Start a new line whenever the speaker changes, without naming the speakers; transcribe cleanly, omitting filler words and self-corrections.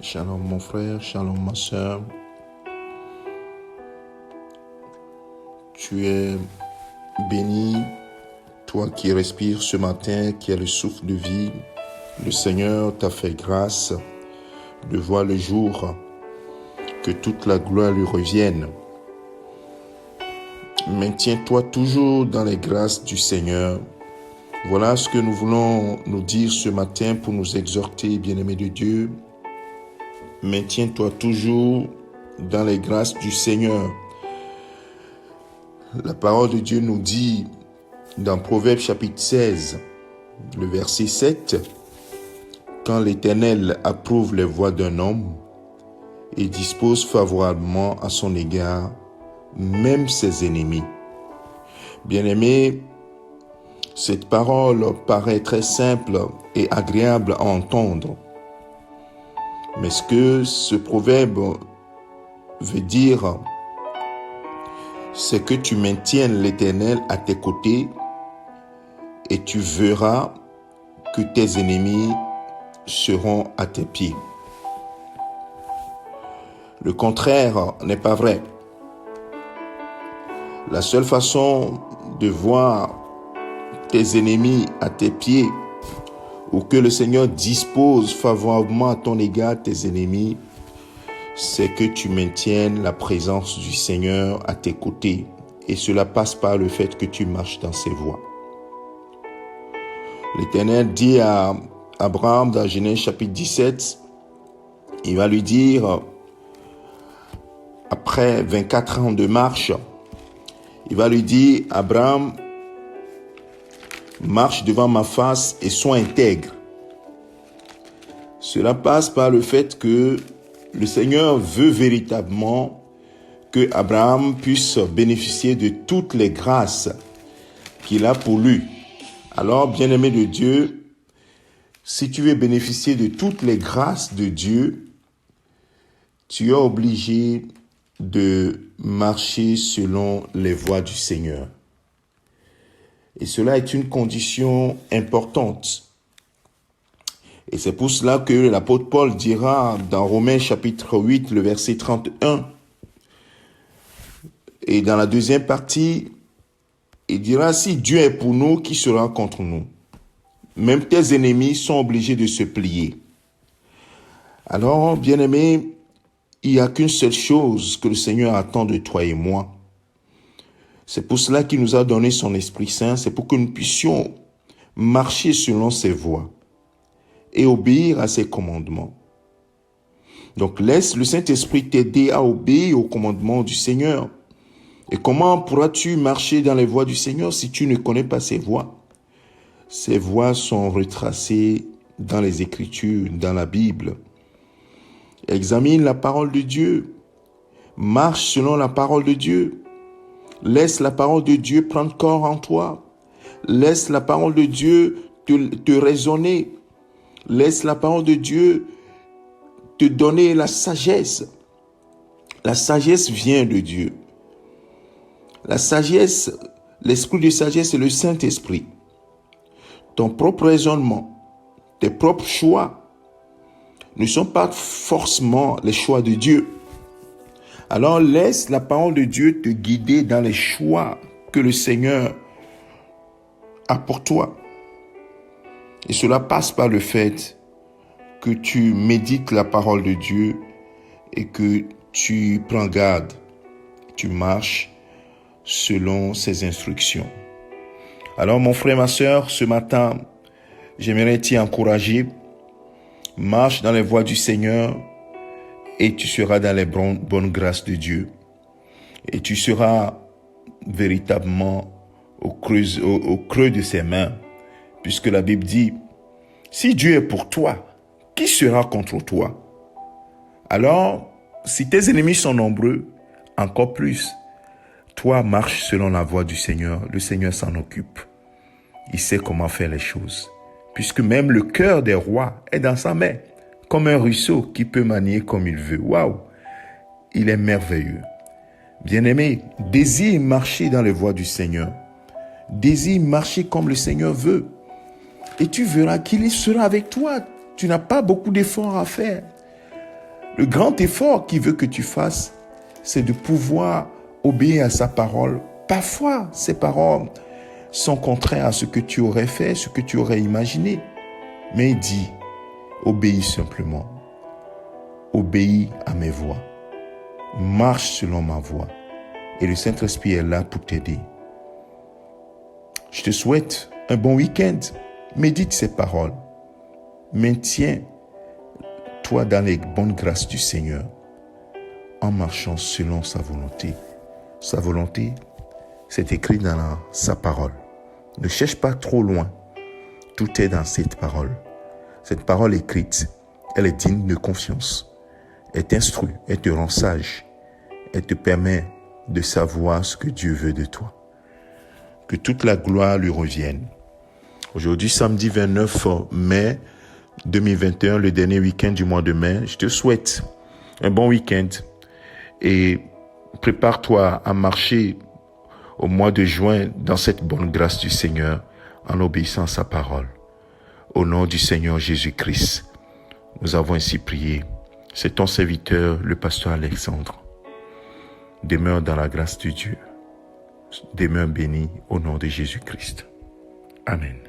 Shalom mon frère, shalom ma soeur. Tu es béni, toi qui respires ce matin, qui as le souffle de vie. Le Seigneur t'a fait grâce de voir le jour, que toute la gloire lui revienne. Maintiens-toi toujours dans les grâces du Seigneur. Voilà ce que nous voulons nous dire ce matin pour nous exhorter, bien-aimés de Dieu. Maintiens-toi toujours dans les grâces du Seigneur. La parole de Dieu nous dit dans Proverbes chapitre 16, le verset 7, « Quand l'Éternel approuve les voies d'un homme et dispose favorablement à son égard, même ses ennemis. » Bien-aimés, cette parole paraît très simple et agréable à entendre. Mais ce que ce proverbe veut dire, c'est que tu maintiennes l'Éternel à tes côtés et tu verras que tes ennemis seront à tes pieds. Le contraire n'est pas vrai. La seule façon de voir tes ennemis à tes pieds ou que le Seigneur dispose favorablement à ton égard tes ennemis, c'est que tu maintiennes la présence du Seigneur à tes côtés. Et cela passe par le fait que tu marches dans ses voies. L'Éternel dit à Abraham dans Genèse chapitre 17, il va lui dire, après 24 ans de marche, il va lui dire, Abraham, marche devant ma face et sois intègre. Cela passe par le fait que le Seigneur veut véritablement que Abraham puisse bénéficier de toutes les grâces qu'il a pour lui. Alors, bien-aimé de Dieu, si tu veux bénéficier de toutes les grâces de Dieu, tu es obligé de marcher selon les voies du Seigneur. Et cela est une condition importante. Et c'est pour cela que l'apôtre Paul dira dans Romains chapitre 8, le verset 31, et dans la deuxième partie, il dira, si Dieu est pour nous, qui sera contre nous? Même tes ennemis sont obligés de se plier. Alors, bien-aimés, il n'y a qu'une seule chose que le Seigneur attend de toi et moi. C'est pour cela qu'il nous a donné son Esprit Saint, c'est pour que nous puissions marcher selon ses voies et obéir à ses commandements. Donc laisse le Saint-Esprit t'aider à obéir aux commandements du Seigneur. Et comment pourras-tu marcher dans les voies du Seigneur si tu ne connais pas ses voies? Ces voies sont retracées dans les Écritures, dans la Bible. Examine la parole de Dieu. Marche selon la parole de Dieu. Laisse la parole de Dieu prendre corps en toi. Laisse la parole de Dieu te raisonner. Laisse la parole de Dieu te donner la sagesse. La sagesse vient de Dieu. La sagesse, l'esprit de sagesse, c'est le Saint-Esprit. Ton propre raisonnement, tes propres choix ne sont pas forcément les choix de Dieu. Alors laisse la parole de Dieu te guider dans les choix que le Seigneur a pour toi. Et cela passe par le fait que tu médites la parole de Dieu et que tu prends garde, tu marches selon ses instructions. Alors mon frère, ma soeur, ce matin, j'aimerais t'y encourager. Marche dans les voies du Seigneur et tu seras dans les bonnes grâces de Dieu. Et tu seras véritablement au creux de ses mains. Puisque la Bible dit, si Dieu est pour toi, qui sera contre toi? Alors, si tes ennemis sont nombreux, encore plus, toi marche selon la voie du Seigneur. Le Seigneur s'en occupe. Il sait comment faire les choses. Puisque même le cœur des rois est dans sa main, comme un ruisseau qui peut manier comme il veut. Waouh! Il est merveilleux. Bien-aimé, désire marcher dans les voies du Seigneur. Désire marcher comme le Seigneur veut. Et tu verras qu'il sera avec toi. Tu n'as pas beaucoup d'efforts à faire. Le grand effort qu'il veut que tu fasses, c'est de pouvoir obéir à sa parole. Parfois, ces paroles sont contraires à ce que tu aurais fait, ce que tu aurais imaginé. Mais il dit, obéis simplement. Obéis à mes voies. Marche selon ma voie. Et le Saint-Esprit est là pour t'aider. Je te souhaite un bon week-end. Médite ces paroles. Maintiens-toi dans les bonnes grâces du Seigneur en marchant selon sa volonté. Sa volonté, c'est écrit dans sa parole. Ne cherche pas trop loin. Tout est dans cette parole. Cette parole écrite, elle est digne de confiance. Elle t'instruit, elle te rend sage. Elle te permet de savoir ce que Dieu veut de toi. Que toute la gloire lui revienne. Aujourd'hui, samedi 29 mai 2021, le dernier week-end du mois de mai, je te souhaite un bon week-end et prépare-toi à marcher au mois de juin dans cette bonne grâce du Seigneur en obéissant à sa parole. Au nom du Seigneur Jésus-Christ, nous avons ainsi prié. C'est ton serviteur, le pasteur Alexandre. Demeure dans la grâce de Dieu. Demeure béni au nom de Jésus-Christ. Amen.